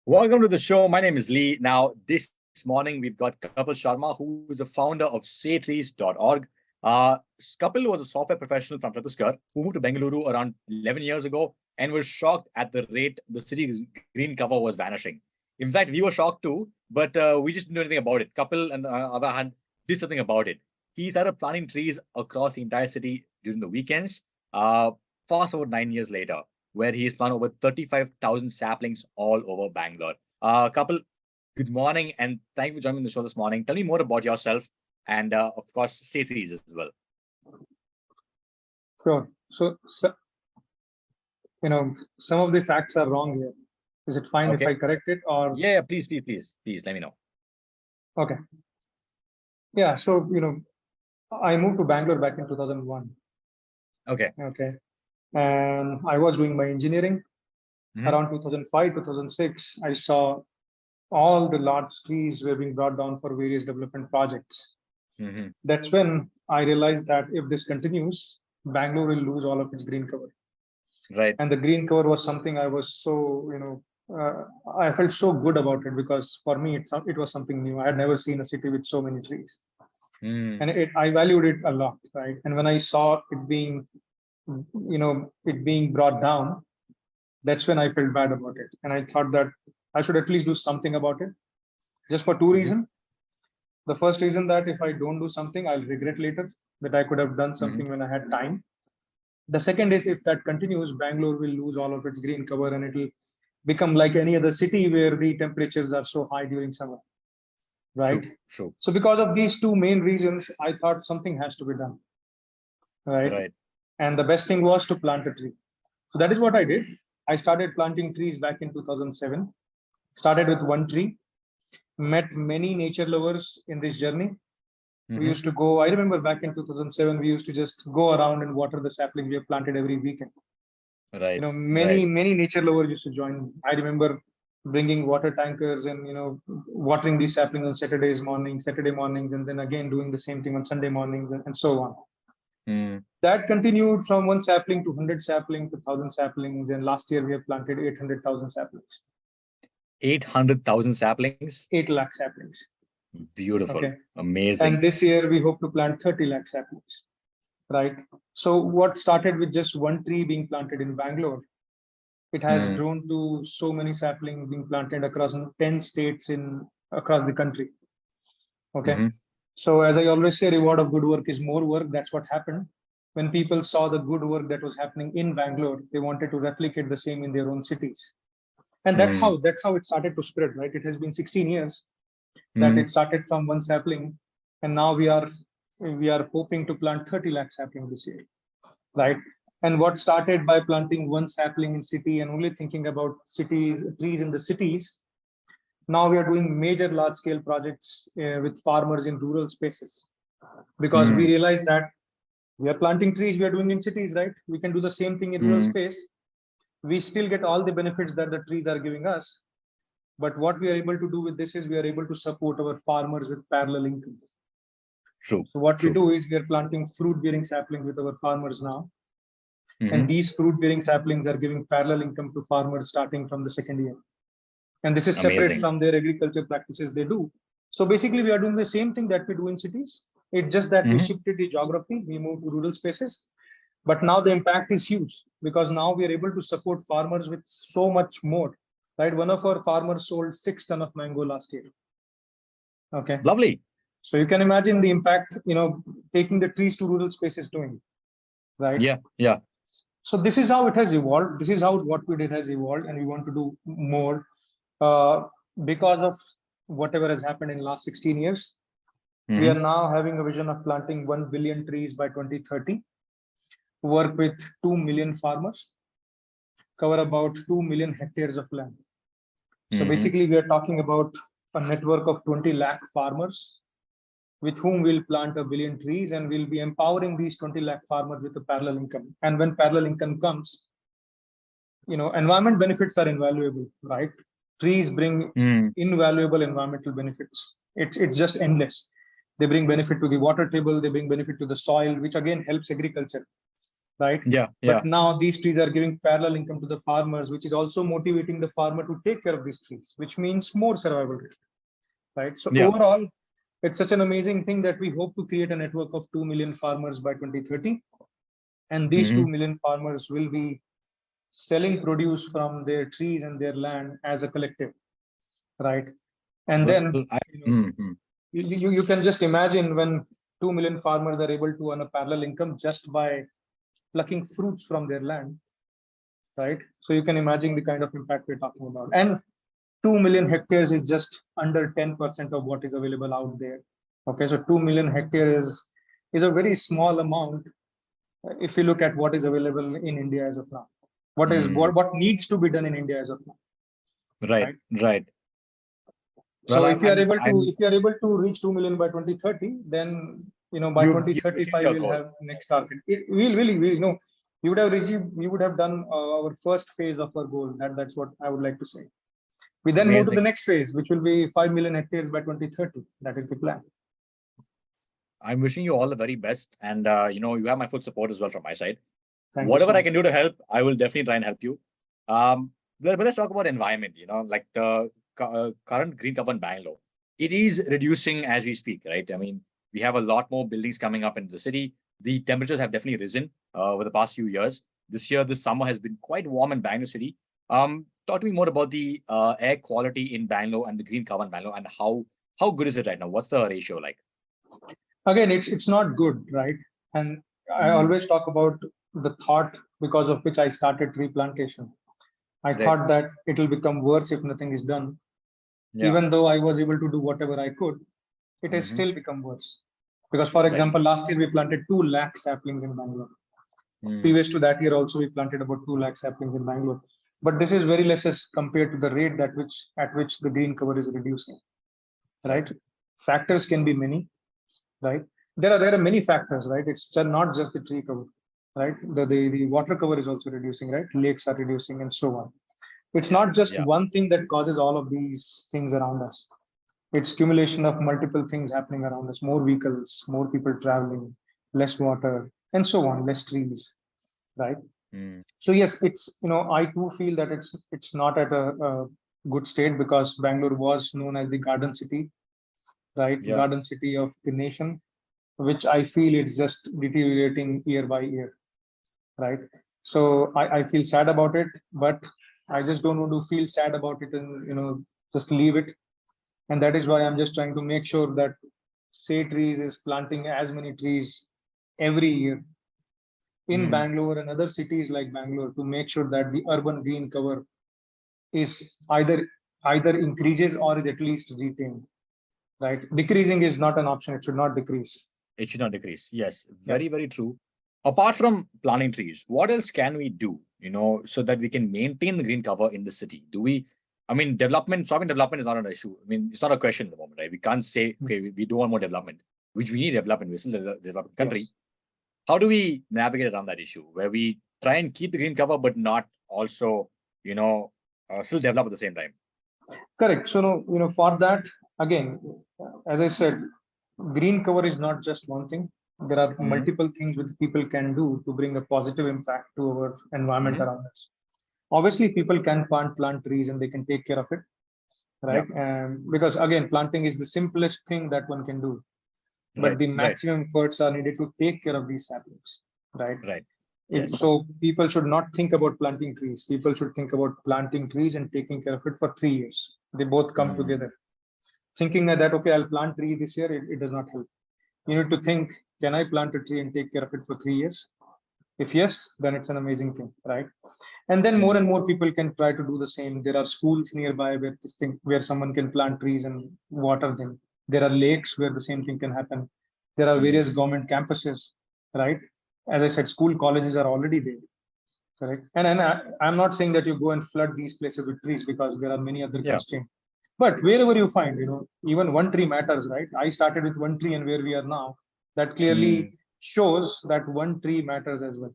Welcome to the show. My name is Lee. Now, this morning we've got Kapil Sharma, who is the founder of saytrees.org. Kapil was a software professional from Chhattisgarh who moved to Bengaluru around 11 years ago and was shocked at the rate the city green cover was vanishing. In fact, we were shocked too, but we just didn't know anything about it. Kapil, on the other hand, did something about it. He started planting trees across the entire city during the weekends, fast forward 9 years later, where he has planted over 35,000 saplings all over Bangalore. Kapil, good morning, and thank you for joining the show this morning. Tell me more about yourself and, of course, Say Trees as well. Sure. So, some of the facts are wrong here. Is it fine if I correct it or? Yeah, please, let me know. Okay. Yeah, so, I moved to Bangalore back in 2001. Okay. And I was doing my engineering. Around 2005, 2006, I saw all the large trees were being brought down for various development projects. That's when I realized that if this continues, Bangalore will lose all of its green cover. Right. And the green cover was something I was so, I felt so good about it because for me, it was something new. I had never seen a city with so many trees. And I valued it a lot, right? And when I saw it being, it being brought down, that's when I felt bad about it. And I thought that I should at least do something about it, just for two reasons. The first reason that if I don't do something, I'll regret later that I could have done something when I had time. The second is if that continues, Bangalore will lose all of its green cover and it'll become like any other city where the temperatures are so high during summer, right? True. So because of these two main reasons, I thought something has to be done, right? And the best thing was to plant a tree. So that is what I did. I started planting trees back in 2007, started with one tree, met many nature lovers in this journey. We used to go, I remember back in 2007, we used to just go around and water the sapling we have planted every weekend. Right. Many nature lovers used to join. I remember bringing water tankers and, watering these saplings on Saturday mornings, and then again doing the same thing on Sunday mornings and so on. That continued from one sapling to 100 saplings to 1,000 saplings. And last year we have planted 800,000 saplings. 800,000 saplings? 8 lakh saplings. Beautiful. Okay. Amazing. And this year we hope to plant 30 lakh saplings, right? So what started with just one tree being planted in Bangalore, it has grown to so many saplings being planted across 10 states across the country. Okay. So as I always say, reward of good work is more work. That's what happened. When people saw the good work that was happening in Bangalore, they wanted to replicate the same in their own cities. And that's how it started to spread, right? It has been 16 years that it started from one sapling. And now we are hoping to plant 30 lakh saplings this year, right? And what started by planting one sapling in city and only thinking about trees in the cities, now we are doing major large scale projects with farmers in rural spaces, because we realize that we are planting trees we are doing in cities, right? We can do the same thing in rural space. We still get all the benefits that the trees are giving us. But what we are able to do with this is we are able to support our farmers with parallel income. So what we do is we are planting fruit bearing saplings with our farmers now. And these fruit bearing saplings are giving parallel income to farmers starting from the second year. And this is separate from their agriculture practices they do. So basically we are doing the same thing that we do in cities. It's just that we shifted the geography, we moved to rural spaces. But now the impact is huge because now we are able to support farmers with so much more, right? One of our farmers sold 6 tons of mango last year. Okay. Lovely. So you can imagine the impact, taking the trees to rural spaces doing, right? Yeah. So this is how it has evolved. This is how what we did has evolved, and we want to do more because of whatever has happened in the last 16 years. We are now having a vision of planting 1 billion trees by 2030, work with 2 million farmers, cover about 2 million hectares of land. So basically we are talking about a network of 20 lakh farmers with whom we'll plant 1 billion trees, and we'll be empowering these 20 lakh farmers with a parallel income. And when parallel income comes, environment benefits are invaluable, right? Trees bring invaluable environmental benefits. It's just endless. They bring benefit to the water table, they bring benefit to the soil, which again helps agriculture. right? Yeah. But now these trees are giving parallel income to the farmers, which is also motivating the farmer to take care of these trees, which means more survival rate, right? So Yeah. overall, it's such an amazing thing that we hope to create a network of 2 million farmers by 2030. And these 2 million farmers will be selling produce from their trees and their land as a collective, right? And Well, then, you can just imagine when 2 million farmers are able to earn a parallel income just by plucking fruits from their land, right? So you can imagine the kind of impact we're talking about. And 2 million hectares is just under 10% of what is available out there. Okay, so 2 million hectares is a very small amount if you look at what is available in India as of now. What needs to be done in India as of now, right, right? right. So Well, if you are able to reach 2 million by 2030, then by you've achieved 2035 your we'll goal. have next target. We would have received, we would have done our first phase of our goal. That's what I would like to say. We then move to the Amazing. next phase, which will be 5 million hectares by 2030. That is the plan. I'm wishing you all the very best, and you have my full support as well from my side. Thank you Whatever so I much. can do to help, I will definitely try and help you. But let's talk about environment. Like the current green cover in Bangalore, it is reducing as we speak, right? I mean, we have a lot more buildings coming up in the city. The temperatures have definitely risen over the past few years. This summer has been quite warm in Bangalore city. Talk to me more about the air quality in Bangalore and the green cover in Bangalore, and how good is it right now? What's the ratio like? Again, it's not good, right? And I always talk about the thought because of which I started tree plantation. I Right. thought that it will become worse if nothing is done. Yeah. Even though I was able to do whatever I could, it has still become worse. Because, for example, last year we planted 2 lakh saplings in Bangalore. Previous to that year also, we planted about 2 lakh saplings in Bangalore. But this is very less as compared to the rate at which the green cover is reducing, right? Factors can be many, right? There are many factors, right? It's not just the tree cover, right? The water cover is also reducing, right? Lakes are reducing and so on. It's not just one thing that causes all of these things around us. It's accumulation of multiple things happening around us: more vehicles, more people traveling, less water, and so on, less trees, right? So yes, it's I too feel that it's not at a good state, because Bangalore was known as the garden city, right? Yeah. Garden city of the nation, which I feel it's just deteriorating year by year, right? So I feel sad about it, but I just don't want to feel sad about it and just leave it. And that is why I'm just trying to make sure that Say Trees is planting as many trees every year in Bangalore and other cities like Bangalore, to make sure that the urban green cover is either increases or is at least retained, right? Decreasing is not an option. It should not decrease. It should not decrease. Yes, Yeah. very, very true. Apart from planting trees, what else can we do, so that we can maintain the green cover in the city? I mean, stopping development is not an issue. I mean, it's not a question at the moment, right? We can't say, okay, we don't want more development, which we need development. We're still a developing country. Yes. How do we navigate around that issue where we try and keep the green cover, but not also, still develop at the same time? Correct. So, for that, again, as I said, green cover is not just one thing. There are multiple things which people can do to bring a positive impact to our environment around us. Obviously, people can plant trees and they can take care of it, right? Because again, planting is the simplest thing that one can do, but the maximum efforts are needed to take care of these saplings, right? Right. Yes. So people should not think about planting trees. People should think about planting trees and taking care of it for 3 years. They both come together. Thinking that, okay, I'll plant tree this year, it does not help. You need to think, can I plant a tree and take care of it for 3 years? If yes, then it's an amazing thing, right? And then more and more people can try to do the same. There are schools nearby where someone can plant trees and water them. There are lakes where the same thing can happen. There are various government campuses, right? As I said, school colleges are already there, correct? And I'm not saying that you go and flood these places with trees, because there are many other constraints. But wherever you find, even one tree matters, right? I started with one tree, and where we are now, that clearly shows that one tree matters as well,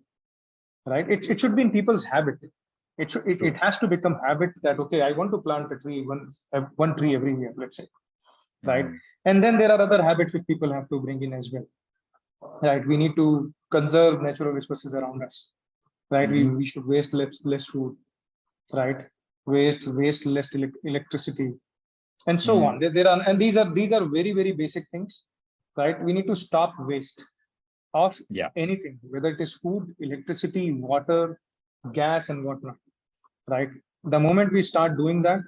right? It should be in people's habit. It has to become habit that, okay, I want to plant a tree, one tree every year, let's say, right? And then there are other habits which people have to bring in as well, right? We need to conserve natural resources around us, right? We should waste less food, right? Waste less electricity, and so on. There are, and these are very basic things, right? We need to stop waste of anything, whether it is food, electricity, water, gas, and whatnot, right? The moment we start doing that,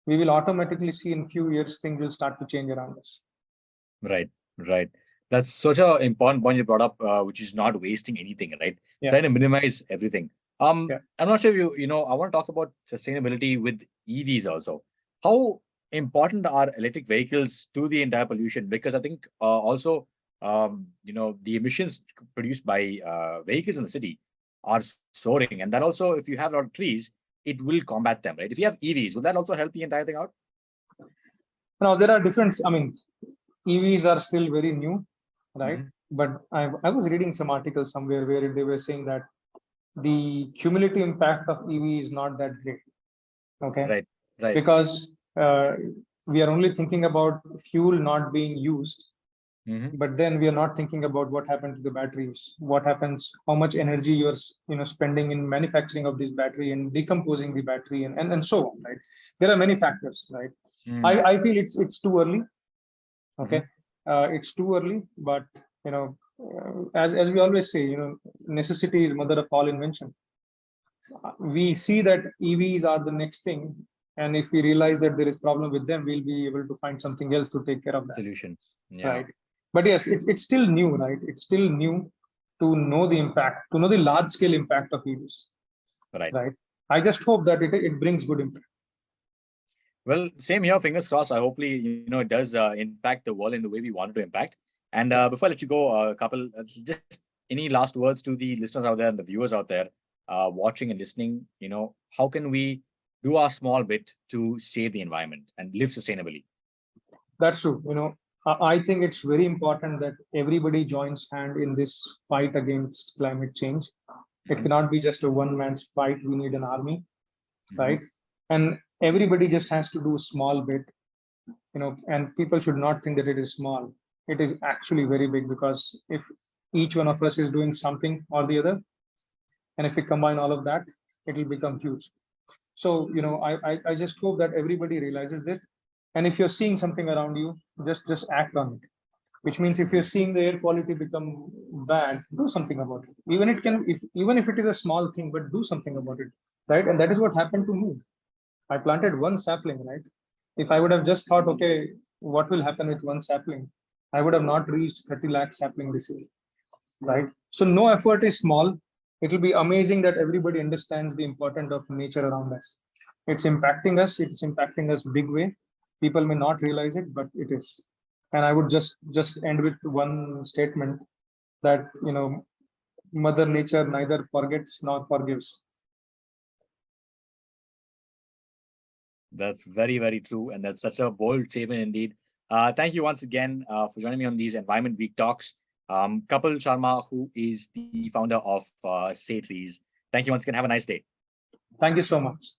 we will automatically see in few years things will start to change around us. Right, right. That's such an important point you brought up, which is not wasting anything, right? Yeah. Trying to minimize everything. I'm not sure if I want to talk about sustainability with EVs also. How important are electric vehicles to the entire pollution? Because I think also, the emissions produced by vehicles in the city are soaring. And that also, if you have a lot of trees, it will combat them, right? If you have EVs, will that also help the entire thing out? Now, there are different, I mean, EVs are still very new, right? But I was reading some articles somewhere where they were saying that the cumulative impact of EV is not that great. Okay. Right. Because we are only thinking about fuel not being used, but then we are not thinking about what happened to the batteries, what happens, how much energy you're spending in manufacturing of this battery and decomposing the battery and so on, right? There are many factors, right? I feel it's too early. Okay. It's too early, but as we always say, necessity is mother of all invention. We see that EVs are the next thing, and if we realize that there is problem with them, we'll be able to find something else to take care of that solution. Right. But yes, it's still new, right? It's still new to know the impact, to know the large scale impact of EVs. Right. I just hope that it brings good impact. Well, same here. Fingers crossed. I hopefully, it does impact the world in the way we want it to impact. And before I let you go, Kapil, just any last words to the listeners out there and the viewers out there watching and listening? How can we do our small bit to save the environment and live sustainably? That's true. I think it's very important that everybody joins hand in this fight against climate change. It cannot be just a one man's fight. We need an army, right? And everybody just has to do a small bit, and people should not think that it is small. It is actually very big, because if each one of us is doing something or the other, and if we combine all of that, it will become huge. So, I just hope that everybody realizes that. And if you're seeing something around you, just act on it. Which means if you're seeing the air quality become bad, do something about it. Even if it is a small thing, but do something about it, right? And that is what happened to me. I planted one sapling, right? If I would have just thought, okay, what will happen with one sapling, I would have not reached 30 lakh sapling this year, right? So no effort is small. It will be amazing that everybody understands the importance of nature around us. It's impacting us. It's impacting us big way. People may not realize it, but it is. And I would just end with one statement that, Mother Nature neither forgets nor forgives. That's very, very true. And that's such a bold statement indeed. Thank you once again for joining me on these Environment Week talks. Kapil Sharma, who is the founder of Say Trees. Thank you once again. Have a nice day. Thank you so much.